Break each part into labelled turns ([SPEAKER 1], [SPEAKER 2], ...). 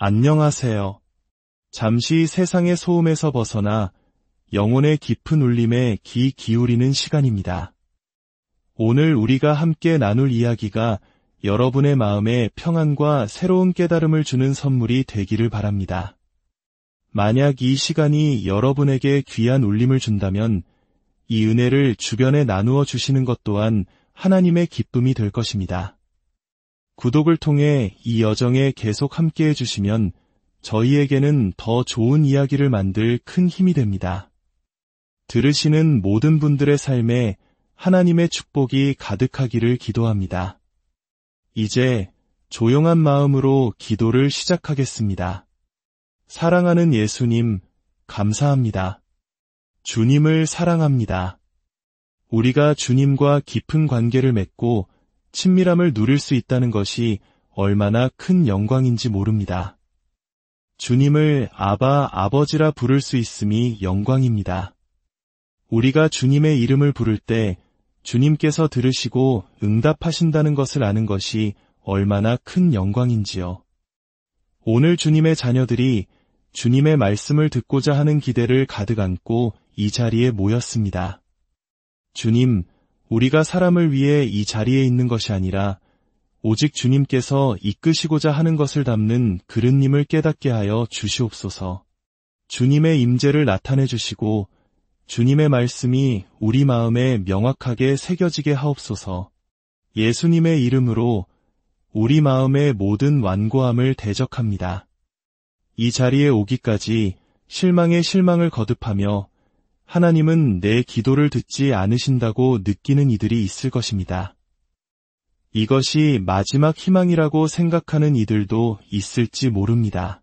[SPEAKER 1] 안녕하세요. 잠시 세상의 소음에서 벗어나 영혼의 깊은 울림에 귀 기울이는 시간입니다. 오늘 우리가 함께 나눌 이야기가 여러분의 마음에 평안과 새로운 깨달음을 주는 선물이 되기를 바랍니다. 만약 이 시간이 여러분에게 귀한 울림을 준다면 이 은혜를 주변에 나누어 주시는 것 또한 하나님의 기쁨이 될 것입니다. 구독을 통해 이 여정에 계속 함께 해주시면 저희에게는 더 좋은 이야기를 만들 큰 힘이 됩니다. 들으시는 모든 분들의 삶에 하나님의 축복이 가득하기를 기도합니다. 이제 조용한 마음으로 기도를 시작하겠습니다. 사랑하는 예수님, 감사합니다. 주님을 사랑합니다. 우리가 주님과 깊은 관계를 맺고 친밀함을 누릴 수 있다는 것이 얼마나 큰 영광인지 모릅니다. 주님을 아바, 아버지라 부를 수 있음이 영광입니다. 우리가 주님의 이름을 부를 때 주님께서 들으시고 응답하신다는 것을 아는 것이 얼마나 큰 영광인지요. 오늘 주님의 자녀들이 주님의 말씀을 듣고자 하는 기대를 가득 안고 이 자리에 모였습니다. 주님, 우리가 사람을 위해 이 자리에 있는 것이 아니라 오직 주님께서 이끄시고자 하는 것을 담는 그릇님을 깨닫게 하여 주시옵소서. 주님의 임재를 나타내 주시고 주님의 말씀이 우리 마음에 명확하게 새겨지게 하옵소서. 예수님의 이름으로 우리 마음의 모든 완고함을 대적합니다. 이 자리에 오기까지 실망에 실망을 거듭하며 하나님은 내 기도를 듣지 않으신다고 느끼는 이들이 있을 것입니다. 이것이 마지막 희망이라고 생각하는 이들도 있을지 모릅니다.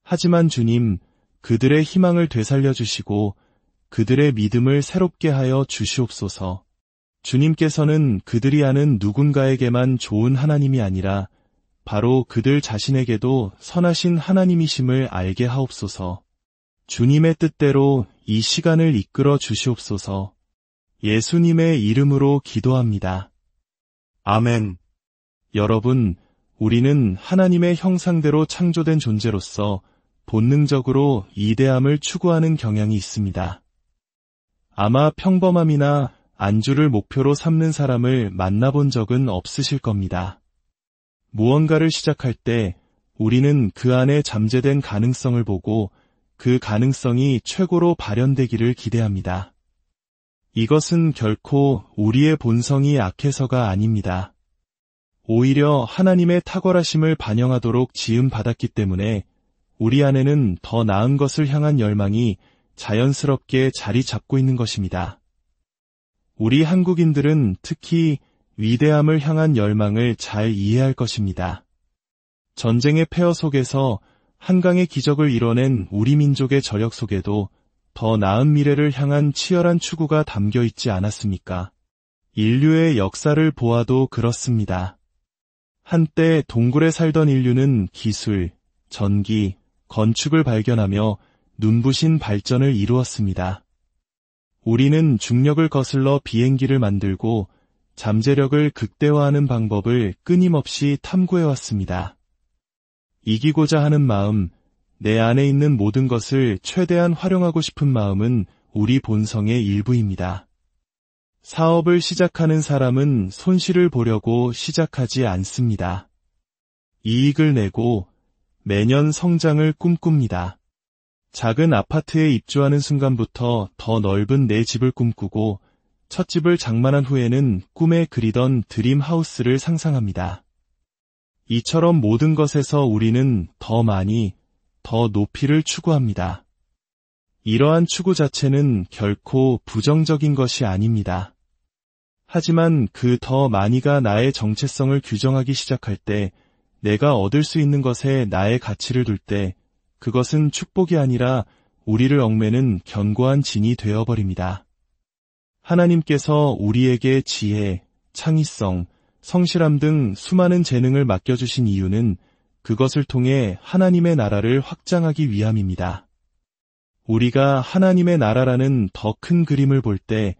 [SPEAKER 1] 하지만 주님, 그들의 희망을 되살려 주시고 그들의 믿음을 새롭게 하여 주시옵소서. 주님께서는 그들이 아는 누군가에게만 좋은 하나님이 아니라 바로 그들 자신에게도 선하신 하나님이심을 알게 하옵소서. 주님의 뜻대로 이 시간을 이끌어 주시옵소서. 예수님의 이름으로 기도합니다. 아멘. 여러분, 우리는 하나님의 형상대로 창조된 존재로서 본능적으로 이대함을 추구하는 경향이 있습니다. 아마 평범함이나 안주를 목표로 삼는 사람을 만나본 적은 없으실 겁니다. 무언가를 시작할 때 우리는 그 안에 잠재된 가능성을 보고 그 가능성이 최고로 발현되기를 기대합니다. 이것은 결코 우리의 본성이 악해서가 아닙니다. 오히려 하나님의 탁월하심을 반영하도록 지음받았기 때문에 우리 안에는 더 나은 것을 향한 열망이 자연스럽게 자리 잡고 있는 것입니다. 우리 한국인들은 특히 위대함을 향한 열망을 잘 이해할 것입니다. 전쟁의 폐허 속에서 한강의 기적을 이뤄낸 우리 민족의 저력 속에도 더 나은 미래를 향한 치열한 추구가 담겨 있지 않았습니까? 인류의 역사를 보아도 그렇습니다. 한때 동굴에 살던 인류는 기술, 전기, 건축을 발견하며 눈부신 발전을 이루었습니다. 우리는 중력을 거슬러 비행기를 만들고 잠재력을 극대화하는 방법을 끊임없이 탐구해왔습니다. 이기고자 하는 마음, 내 안에 있는 모든 것을 최대한 활용하고 싶은 마음은 우리 본성의 일부입니다. 사업을 시작하는 사람은 손실을 보려고 시작하지 않습니다. 이익을 내고 매년 성장을 꿈꿉니다. 작은 아파트에 입주하는 순간부터 더 넓은 내 집을 꿈꾸고 첫 집을 장만한 후에는 꿈에 그리던 드림 하우스를 상상합니다. 이처럼 모든 것에서 우리는 더 많이, 더 높이를 추구합니다. 이러한 추구 자체는 결코 부정적인 것이 아닙니다. 하지만 그 더 많이가 나의 정체성을 규정하기 시작할 때, 내가 얻을 수 있는 것에 나의 가치를 둘 때, 그것은 축복이 아니라 우리를 얽매는 견고한 진이 되어버립니다. 하나님께서 우리에게 지혜, 창의성, 성실함 등 수많은 재능을 맡겨주신 이유는 그것을 통해 하나님의 나라를 확장하기 위함입니다. 우리가 하나님의 나라라는 더 큰 그림을 볼 때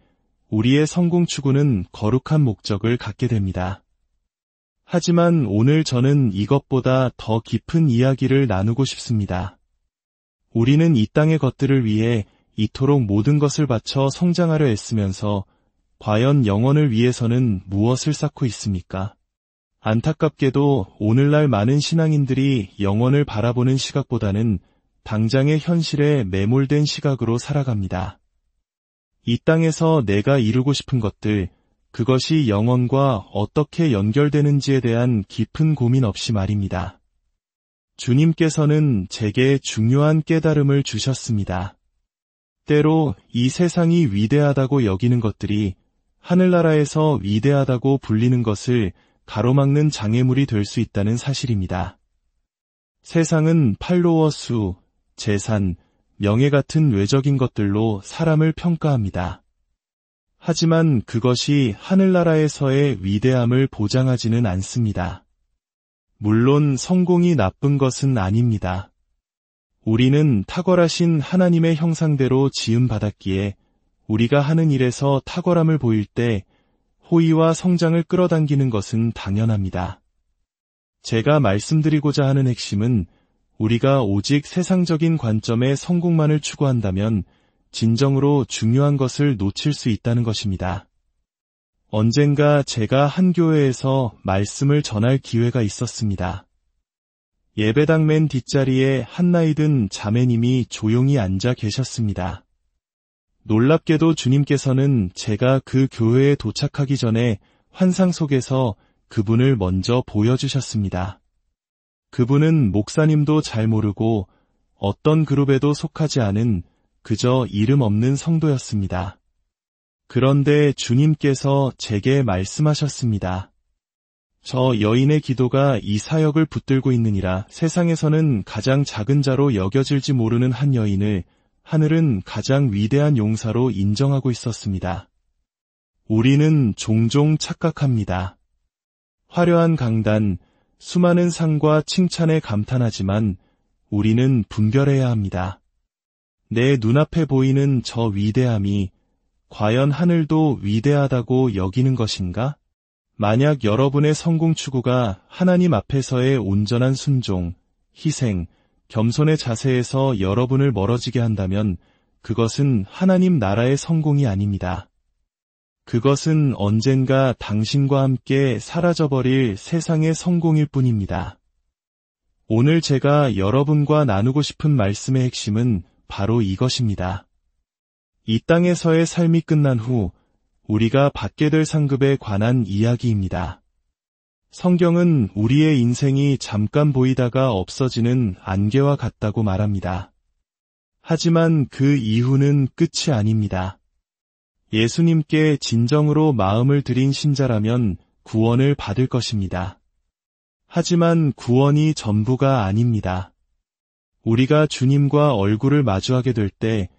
[SPEAKER 1] 우리의 성공 추구는 거룩한 목적을 갖게 됩니다. 하지만 오늘 저는 이것보다 더 깊은 이야기를 나누고 싶습니다. 우리는 이 땅의 것들을 위해 이토록 모든 것을 바쳐 성장하려 애쓰면서 과연 영혼을 위해서는 무엇을 쌓고 있습니까? 안타깝게도 오늘날 많은 신앙인들이 영혼을 바라보는 시각보다는 당장의 현실에 매몰된 시각으로 살아갑니다. 이 땅에서 내가 이루고 싶은 것들, 그것이 영혼과 어떻게 연결되는지에 대한 깊은 고민 없이 말입니다. 주님께서는 제게 중요한 깨달음을 주셨습니다. 때로 이 세상이 위대하다고 여기는 것들이 하늘나라에서 위대하다고 불리는 것을 가로막는 장애물이 될 수 있다는 사실입니다. 세상은 팔로워 수, 재산, 명예 같은 외적인 것들로 사람을 평가합니다. 하지만 그것이 하늘나라에서의 위대함을 보장하지는 않습니다. 물론 성공이 나쁜 것은 아닙니다. 우리는 탁월하신 하나님의 형상대로 지음받았기에 우리가 하는 일에서 탁월함을 보일 때 호의와 성장을 끌어당기는 것은 당연합니다. 제가 말씀드리고자 하는 핵심은 우리가 오직 세상적인 관점의 성공만을 추구한다면 진정으로 중요한 것을 놓칠 수 있다는 것입니다. 언젠가 제가 한 교회에서 말씀을 전할 기회가 있었습니다. 예배당 맨 뒷자리에 한 나이 든 자매님이 조용히 앉아 계셨습니다. 놀랍게도 주님께서는 제가 그 교회에 도착하기 전에 환상 속에서 그분을 먼저 보여주셨습니다. 그분은 목사님도 잘 모르고 어떤 그룹에도 속하지 않은 그저 이름 없는 성도였습니다. 그런데 주님께서 제게 말씀하셨습니다. 저 여인의 기도가 이 사역을 붙들고 있느니라. 세상에서는 가장 작은 자로 여겨질지 모르는 한 여인을 하늘은 가장 위대한 용사로 인정하고 있었습니다. 우리는 종종 착각합니다. 화려한 강단, 수많은 상과 칭찬에 감탄하지만 우리는 분별해야 합니다. 내 눈앞에 보이는 저 위대함이 과연 하늘도 위대하다고 여기는 것인가? 만약 여러분의 성공 추구가 하나님 앞에서의 온전한 순종, 희생, 겸손의 자세에서 여러분을 멀어지게 한다면 그것은 하나님 나라의 성공이 아닙니다. 그것은 언젠가 당신과 함께 사라져버릴 세상의 성공일 뿐입니다. 오늘 제가 여러분과 나누고 싶은 말씀의 핵심은 바로 이것입니다. 이 땅에서의 삶이 끝난 후 우리가 받게 될 상급에 관한 이야기입니다. 성경은 우리의 인생이 잠깐 보이다가 없어지는 안개와 같다고 말합니다. 하지만 그 이후는 끝이 아닙니다. 예수님께 진정으로 마음을 들인 신자라면 구원을 받을 것입니다. 하지만 구원이 전부가 아닙니다. 우리가 주님과 얼굴을 마주하게 될 때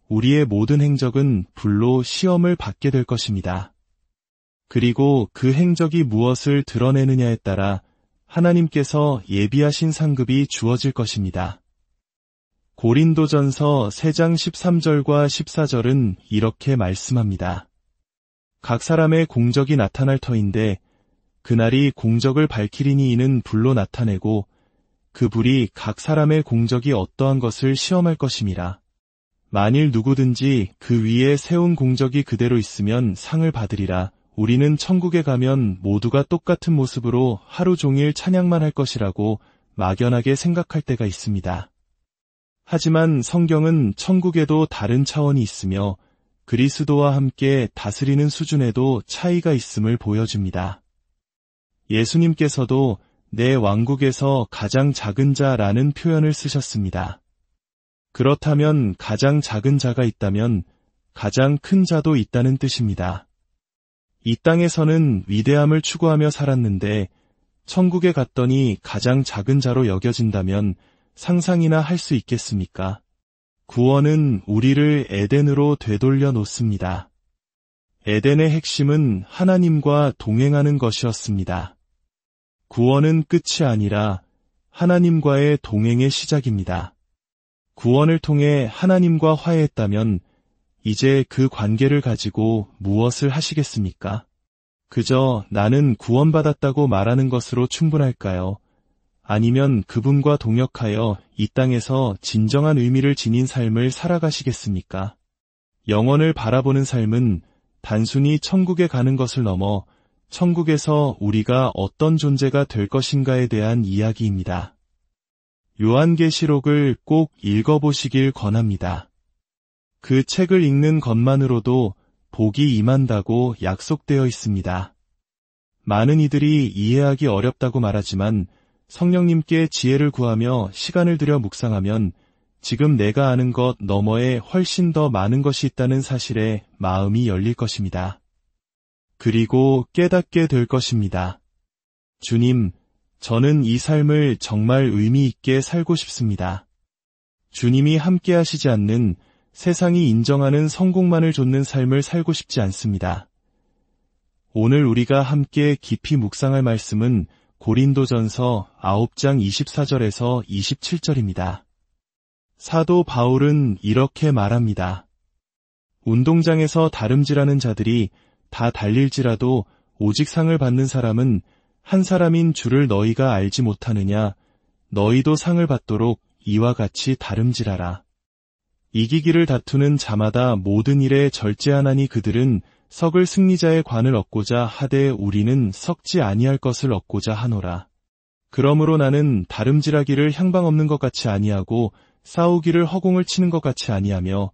[SPEAKER 1] 우리의 모든 행적은 불로 시험을 받게 될 것입니다. 그리고 그 행적이 무엇을 드러내느냐에 따라 하나님께서 예비하신 상급이 주어질 것입니다. 고린도전서 3장 13절과 14절은 이렇게 말씀합니다. 각 사람의 공적이 나타날 터인데 그날이 공적을 밝히리니 이는 불로 나타내고 그 불이 각 사람의 공적이 어떠한 것을 시험할 것임이라. 만일 누구든지 그 위에 세운 공적이 그대로 있으면 상을 받으리라. 우리는 천국에 가면 모두가 똑같은 모습으로 하루 종일 찬양만 할 것이라고 막연하게 생각할 때가 있습니다. 하지만 성경은 천국에도 다른 차원이 있으며 그리스도와 함께 다스리는 수준에도 차이가 있음을 보여줍니다. 예수님께서도 내 왕국에서 가장 작은 자라는 표현을 쓰셨습니다. 그렇다면 가장 작은 자가 있다면 가장 큰 자도 있다는 뜻입니다. 이 땅에서는 위대함을 추구하며 살았는데 천국에 갔더니 가장 작은 자로 여겨진다면 상상이나 할 수 있겠습니까? 구원은 우리를 에덴으로 되돌려 놓습니다. 에덴의 핵심은 하나님과 동행하는 것이었습니다. 구원은 끝이 아니라 하나님과의 동행의 시작입니다. 구원을 통해 하나님과 화해했다면 이제 그 관계를 가지고 무엇을 하시겠습니까? 그저 나는 구원받았다고 말하는 것으로 충분할까요? 아니면 그분과 동역하여 이 땅에서 진정한 의미를 지닌 삶을 살아가시겠습니까? 영원을 바라보는 삶은 단순히 천국에 가는 것을 넘어 천국에서 우리가 어떤 존재가 될 것인가에 대한 이야기입니다. 요한계시록을 꼭 읽어보시길 권합니다. 그 책을 읽는 것만으로도 복이 임한다고 약속되어 있습니다. 많은 이들이 이해하기 어렵다고 말하지만 성령님께 지혜를 구하며 시간을 들여 묵상하면 지금 내가 아는 것 너머에 훨씬 더 많은 것이 있다는 사실에 마음이 열릴 것입니다. 그리고 깨닫게 될 것입니다. 주님, 저는 이 삶을 정말 의미 있게 살고 싶습니다. 주님이 함께 하시지 않는 세상이 인정하는 성공만을 좇는 삶을 살고 싶지 않습니다. 오늘 우리가 함께 깊이 묵상할 말씀은 고린도전서 9장 24절에서 27절입니다. 사도 바울은 이렇게 말합니다. 운동장에서 다름질하는 자들이 다 달릴지라도 오직 상을 받는 사람은 한 사람인 줄을 너희가 알지 못하느냐. 너희도 상을 받도록 이와 같이 다름질하라. 이기기를 다투는 자마다 모든 일에 절제하나니 그들은 썩을 승리자의 관을 얻고자 하되 우리는 썩지 아니할 것을 얻고자 하노라. 그러므로 나는 다름질하기를 향방 없는 것 같이 아니하고 싸우기를 허공을 치는 것 같이 아니하며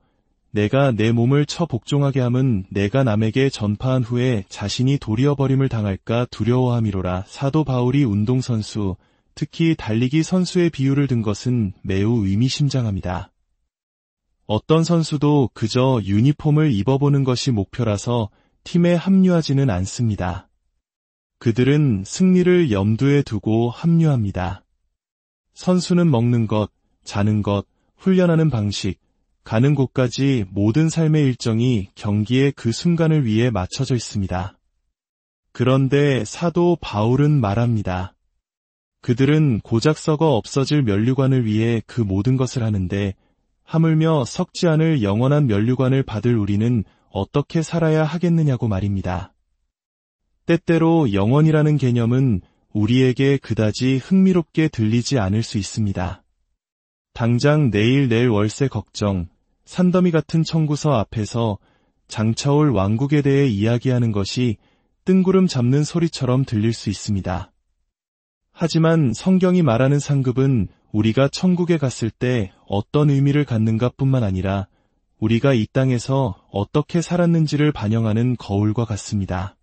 [SPEAKER 1] 내가 내 몸을 쳐 복종하게 함은 내가 남에게 전파한 후에 자신이 도리어 버림을 당할까 두려워함이로라. 사도 바울이 운동선수, 특히 달리기 선수의 비유를 든 것은 매우 의미심장합니다. 어떤 선수도 그저 유니폼을 입어보는 것이 목표라서 팀에 합류하지는 않습니다. 그들은 승리를 염두에 두고 합류합니다. 선수는 먹는 것, 자는 것, 훈련하는 방식, 가는 곳까지 모든 삶의 일정이 경기의 그 순간을 위해 맞춰져 있습니다. 그런데 사도 바울은 말합니다. 그들은 고작 썩어 없어질 면류관을 위해 그 모든 것을 하는데 하물며 썩지 않을 영원한 면류관을 받을 우리는 어떻게 살아야 하겠느냐고 말입니다. 때때로 영원이라는 개념은 우리에게 그다지 흥미롭게 들리지 않을 수 있습니다. 당장 내일 월세 걱정, 산더미 같은 청구서 앞에서 장차올 왕국에 대해 이야기하는 것이 뜬구름 잡는 소리처럼 들릴 수 있습니다. 하지만 성경이 말하는 상급은 우리가 천국에 갔을 때 어떤 의미를 갖는가 뿐만 아니라 우리가 이 땅에서 어떻게 살았는지를 반영하는 거울과 같습니다.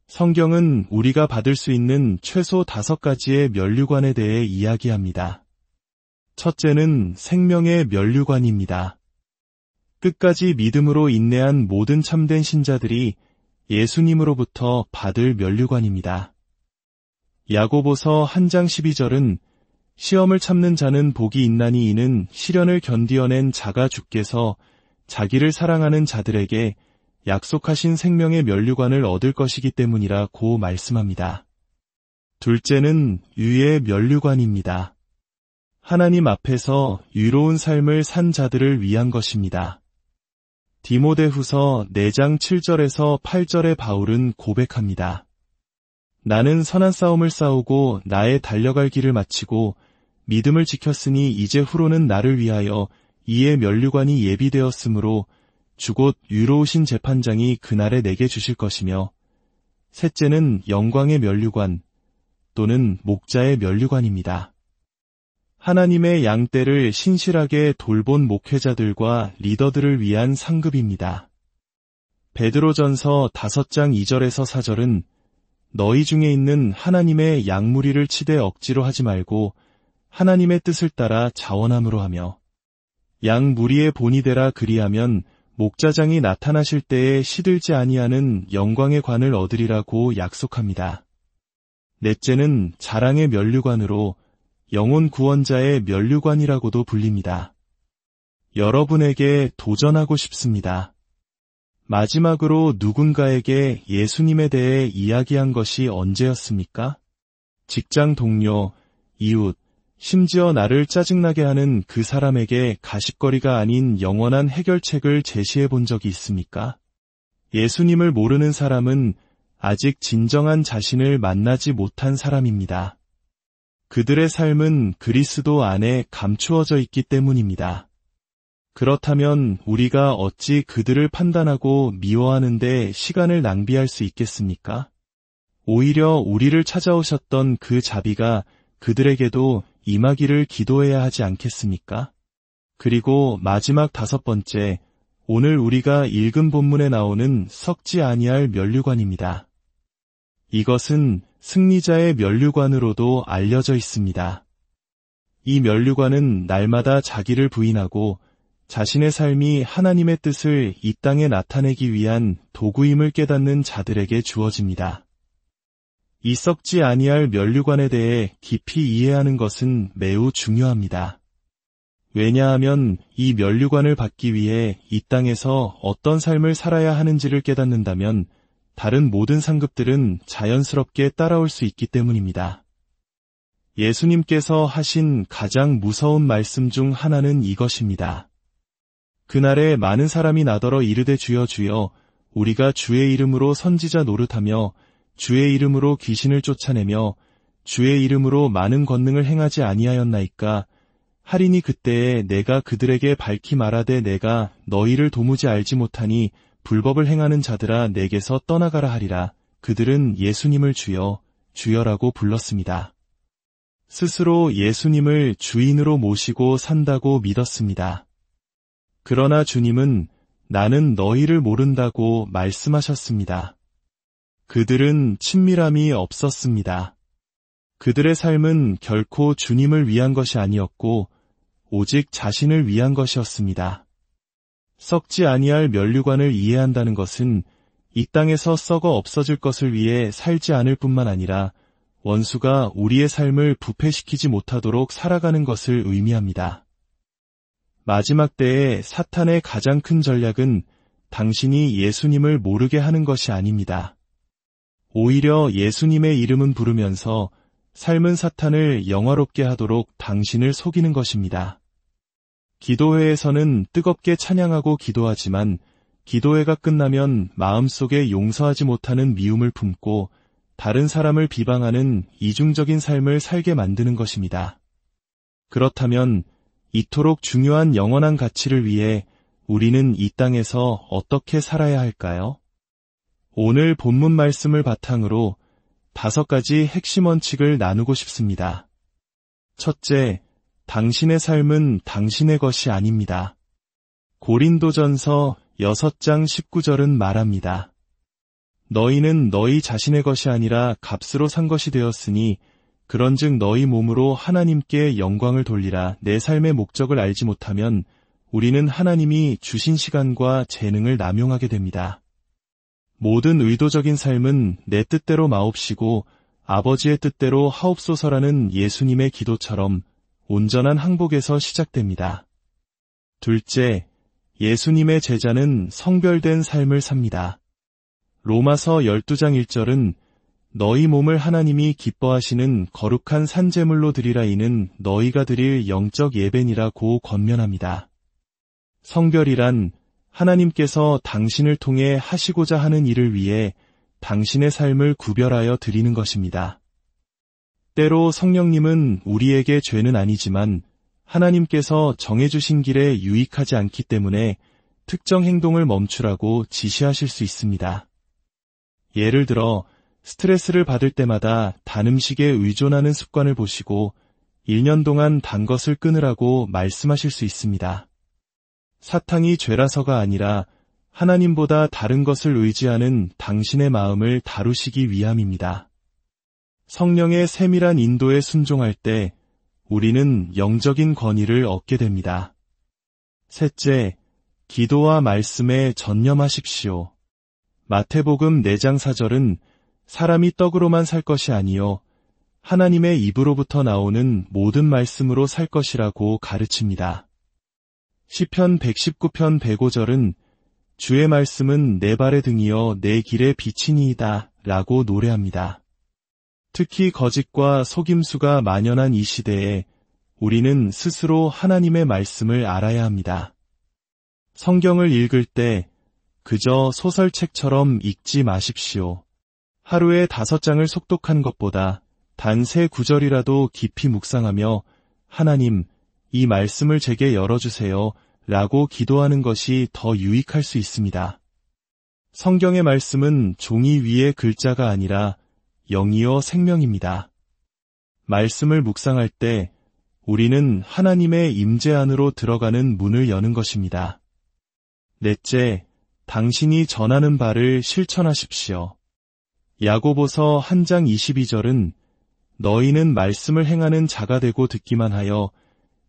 [SPEAKER 1] 성경은 우리가 받을 수 있는 최소 5가지의 면류관에 대해 이야기합니다. 첫째는 생명의 면류관입니다. 끝까지 믿음으로 인내한 모든 참된 신자들이 예수님으로부터 받을 면류관입니다. 야고보서 1장 12절은 시험을 참는 자는 복이 있나니 이는 시련을 견디어낸 자가 주께서 자기를 사랑하는 자들에게 약속하신 생명의 면류관을 얻을 것이기 때문이라고 말씀합니다. 둘째는 유의 면류관입니다. 하나님 앞에서 유로운 삶을 산 자들을 위한 것입니다. 디모데후서 4장 7절에서 8절의 바울은 고백합니다. 나는 선한 싸움을 싸우고 나의 달려갈 길을 마치고 믿음을 지켰으니 이제 후로는 나를 위하여 이의 면류관이 예비되었으므로 주곧 유로우신 재판장이 그날에 내게 주실 것이며 셋째는 영광의 면류관 또는 목자의 면류관입니다. 하나님의 양떼를 신실하게 돌본 목회자들과 리더들을 위한 상급입니다. 베드로전서 5장 2절에서 4절은 너희 중에 있는 하나님의 양무리를 치되 억지로 하지 말고 하나님의 뜻을 따라 자원함으로 하며 양무리의 본이 되라 그리하면 목자장이 나타나실 때에 시들지 아니하는 영광의 관을 얻으리라고 약속합니다. 넷째는 자랑의 면류관으로 영혼 구원자의 면류관이라고도 불립니다. 여러분에게 도전하고 싶습니다. 마지막으로 누군가에게 예수님에 대해 이야기한 것이 언제였습니까? 직장 동료, 이웃, 심지어 나를 짜증나게 하는 그 사람에게 가십거리가 아닌 영원한 해결책을 제시해 본 적이 있습니까? 예수님을 모르는 사람은 아직 진정한 자신을 만나지 못한 사람입니다. 그들의 삶은 그리스도 안에 감추어져 있기 때문입니다. 그렇다면 우리가 어찌 그들을 판단하고 미워하는 데 시간을 낭비할 수 있겠습니까? 오히려 우리를 찾아오셨던 그 자비가 그들에게도 임하기를 기도해야 하지 않겠습니까? 그리고 마지막 5번째, 오늘 우리가 읽은 본문에 나오는 썩지 아니할 면류관입니다. 이것은 승리자의 면류관으로도 알려져 있습니다. 이 면류관은 날마다 자기를 부인하고 자신의 삶이 하나님의 뜻을 이 땅에 나타내기 위한 도구임을 깨닫는 자들에게 주어집니다. 이 썩지 아니할 면류관에 대해 깊이 이해하는 것은 매우 중요합니다. 왜냐하면 이 면류관을 받기 위해 이 땅에서 어떤 삶을 살아야 하는지를 깨닫는다면 다른 모든 상급들은 자연스럽게 따라올 수 있기 때문입니다. 예수님께서 하신 가장 무서운 말씀 중 하나는 이것입니다. 그날에 많은 사람이 나더러 이르되 주여 주여 우리가 주의 이름으로 선지자 노릇하며 주의 이름으로 귀신을 쫓아내며 주의 이름으로 많은 권능을 행하지 아니하였나이까 하리니 그때에 내가 그들에게 밝히 말하되 내가 너희를 도무지 알지 못하니 불법을 행하는 자들아 내게서 떠나가라 하리라. 그들은 예수님을 주여 주여라고 불렀습니다. 스스로 예수님을 주인으로 모시고 산다고 믿었습니다. 그러나 주님은 나는 너희를 모른다고 말씀하셨습니다. 그들은 친밀함이 없었습니다. 그들의 삶은 결코 주님을 위한 것이 아니었고 오직 자신을 위한 것이었습니다. 썩지 아니할 면류관을 이해한다는 것은 이 땅에서 썩어 없어질 것을 위해 살지 않을 뿐만 아니라 원수가 우리의 삶을 부패시키지 못하도록 살아가는 것을 의미합니다. 마지막 때에 사탄의 가장 큰 전략은 당신이 예수님을 모르게 하는 것이 아닙니다. 오히려 예수님의 이름은 부르면서 삶은 사탄을 영화롭게 하도록 당신을 속이는 것입니다. 기도회에서는 뜨겁게 찬양하고 기도하지만 기도회가 끝나면 마음속에 용서하지 못하는 미움을 품고 다른 사람을 비방하는 이중적인 삶을 살게 만드는 것입니다. 그렇다면 이토록 중요한 영원한 가치를 위해 우리는 이 땅에서 어떻게 살아야 할까요? 오늘 본문 말씀을 바탕으로 5가지 핵심 원칙을 나누고 싶습니다. 첫째, 당신의 삶은 당신의 것이 아닙니다. 고린도전서 6장 19절은 말합니다. 너희는 너희 자신의 것이 아니라 값으로 산 것이 되었으니 그런즉 너희 몸으로 하나님께 영광을 돌리라. 내 삶의 목적을 알지 못하면 우리는 하나님이 주신 시간과 재능을 남용하게 됩니다. 모든 의도적인 삶은 내 뜻대로 마옵시고 아버지의 뜻대로 하옵소서라는 예수님의 기도처럼 온전한 항복에서 시작됩니다. 둘째, 예수님의 제자는 성별된 삶을 삽니다. 로마서 12장 1절은 너희 몸을 하나님이 기뻐하시는 거룩한 산제물로 드리라 이는 너희가 드릴 영적 예배니라고 권면합니다. 성별이란 하나님께서 당신을 통해 하시고자 하는 일을 위해 당신의 삶을 구별하여 드리는 것입니다. 때로 성령님은 우리에게 죄는 아니지만 하나님께서 정해주신 길에 유익하지 않기 때문에 특정 행동을 멈추라고 지시하실 수 있습니다. 예를 들어 스트레스를 받을 때마다 단 음식에 의존하는 습관을 보시고 1년 동안 단 것을 끊으라고 말씀하실 수 있습니다. 사탕이 죄라서가 아니라 하나님보다 다른 것을 의지하는 당신의 마음을 다루시기 위함입니다. 성령의 세밀한 인도에 순종할 때 우리는 영적인 권위를 얻게 됩니다. 셋째, 기도와 말씀에 전념하십시오. 마태복음 4장 4절은 사람이 떡으로만 살 것이 아니요 하나님의 입으로부터 나오는 모든 말씀으로 살 것이라고 가르칩니다. 시편 119편 105절은 주의 말씀은 내 발의 등이요 내 길의 빛이니이다 라고 노래합니다. 특히 거짓과 속임수가 만연한 이 시대에 우리는 스스로 하나님의 말씀을 알아야 합니다. 성경을 읽을 때 그저 소설책처럼 읽지 마십시오. 하루에 5장을 속독한 것보다 단 3구절이라도 깊이 묵상하며 하나님, 이 말씀을 제게 열어주세요 라고 기도하는 것이 더 유익할 수 있습니다. 성경의 말씀은 종이 위의 글자가 아니라 영이요 생명입니다. 말씀을 묵상할 때 우리는 하나님의 임재 안으로 들어가는 문을 여는 것입니다. 넷째, 당신이 전하는 바를 실천하십시오. 야고보서 1장 22절은 너희는 말씀을 행하는 자가 되고 듣기만 하여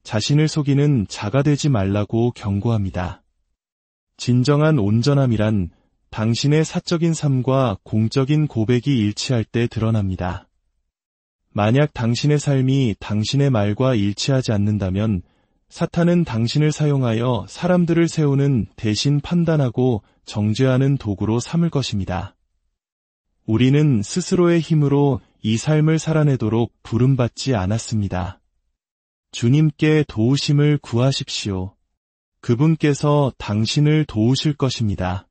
[SPEAKER 1] 자신을 속이는 자가 되지 말라고 경고합니다. 진정한 온전함이란 당신의 사적인 삶과 공적인 고백이 일치할 때 드러납니다. 만약 당신의 삶이 당신의 말과 일치하지 않는다면 사탄은 당신을 사용하여 사람들을 세우는 대신 판단하고 정죄하는 도구로 삼을 것입니다. 우리는 스스로의 힘으로 이 삶을 살아내도록 부름받지 않았습니다. 주님께 도우심을 구하십시오. 그분께서 당신을 도우실 것입니다.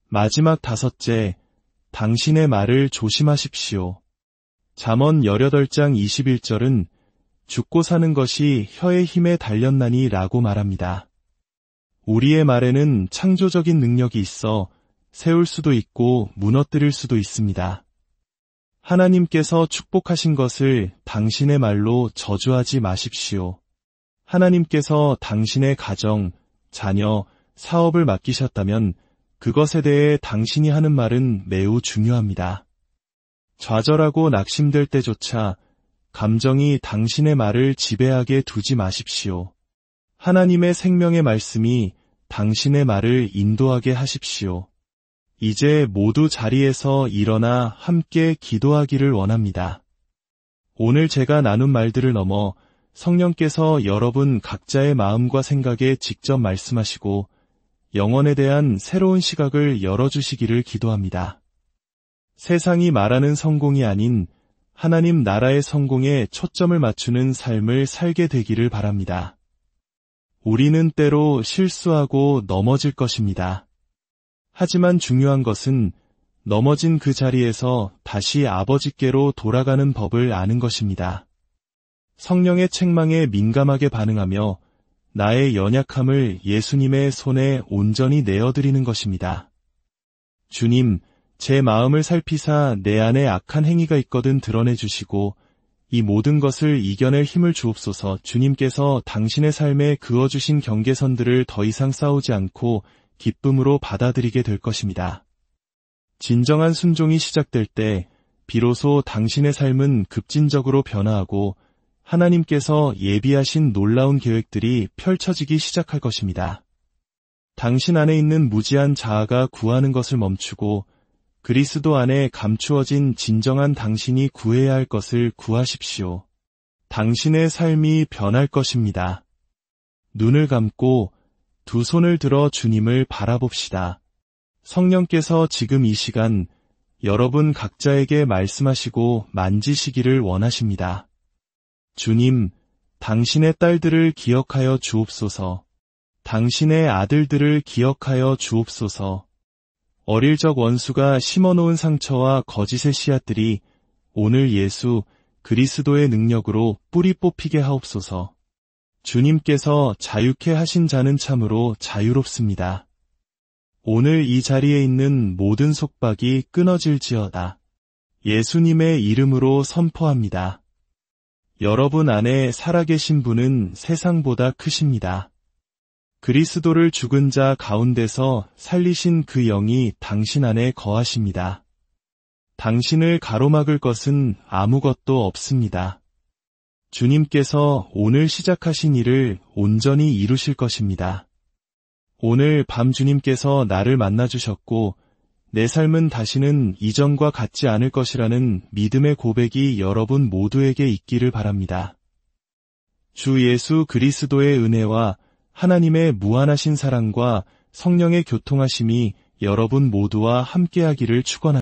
[SPEAKER 1] 마지막 5째, 당신의 말을 조심하십시오. 잠언 18장 21절은 죽고 사는 것이 혀의 힘에 달렸나니 라고 말합니다. 우리의 말에는 창조적인 능력이 있어 세울 수도 있고 무너뜨릴 수도 있습니다. 하나님께서 축복하신 것을 당신의 말로 저주하지 마십시오. 하나님께서 당신의 가정, 자녀, 사업을 맡기셨다면 그것에 대해 당신이 하는 말은 매우 중요합니다. 좌절하고 낙심될 때조차 감정이 당신의 말을 지배하게 두지 마십시오. 하나님의 생명의 말씀이 당신의 말을 인도하게 하십시오. 이제 모두 자리에서 일어나 함께 기도하기를 원합니다. 오늘 제가 나눈 말들을 넘어 성령께서 여러분 각자의 마음과 생각에 직접 말씀하시고 영혼에 대한 새로운 시각을 열어주시기를 기도합니다. 세상이 말하는 성공이 아닌 하나님 나라의 성공에 초점을 맞추는 삶을 살게 되기를 바랍니다. 우리는 때로 실수하고 넘어질 것입니다. 하지만 중요한 것은 넘어진 그 자리에서 다시 아버지께로 돌아가는 법을 아는 것입니다. 성령의 책망에 민감하게 반응하며 나의 연약함을 예수님의 손에 온전히 내어드리는 것입니다. 주님, 제 마음을 살피사 내 안에 악한 행위가 있거든 드러내 주시고 이 모든 것을 이겨낼 힘을 주옵소서. 주님께서 당신의 삶에 그어주신 경계선들을 더 이상 싸우지 않고 기쁨으로 받아들이게 될 것입니다. 진정한 순종이 시작될 때 비로소 당신의 삶은 급진적으로 변화하고 하나님께서 예비하신 놀라운 계획들이 펼쳐지기 시작할 것입니다. 당신 안에 있는 무지한 자아가 구하는 것을 멈추고 그리스도 안에 감추어진 진정한 당신이 구해야 할 것을 구하십시오. 당신의 삶이 변할 것입니다. 눈을 감고 두 손을 들어 주님을 바라봅시다. 성령께서 지금 이 시간 여러분 각자에게 말씀하시고 만지시기를 원하십니다. 주님, 당신의 딸들을 기억하여 주옵소서. 당신의 아들들을 기억하여 주옵소서. 어릴 적 원수가 심어놓은 상처와 거짓의 씨앗들이 오늘 예수 그리스도의 능력으로 뿌리 뽑히게 하옵소서. 주님께서 자유케 하신 자는 참으로 자유롭습니다. 오늘 이 자리에 있는 모든 속박이 끊어질지어다. 예수님의 이름으로 선포합니다. 여러분 안에 살아계신 분은 세상보다 크십니다. 그리스도를 죽은 자 가운데서 살리신 그 영이 당신 안에 거하십니다. 당신을 가로막을 것은 아무것도 없습니다. 주님께서 오늘 시작하신 일을 온전히 이루실 것입니다. 오늘 밤 주님께서 나를 만나주셨고 내 삶은 다시는 이전과 같지 않을 것이라는 믿음의 고백이 여러분 모두에게 있기를 바랍니다. 주 예수 그리스도의 은혜와 하나님의 무한하신 사랑과 성령의 교통하심이 여러분 모두와 함께하기를 축원합니다.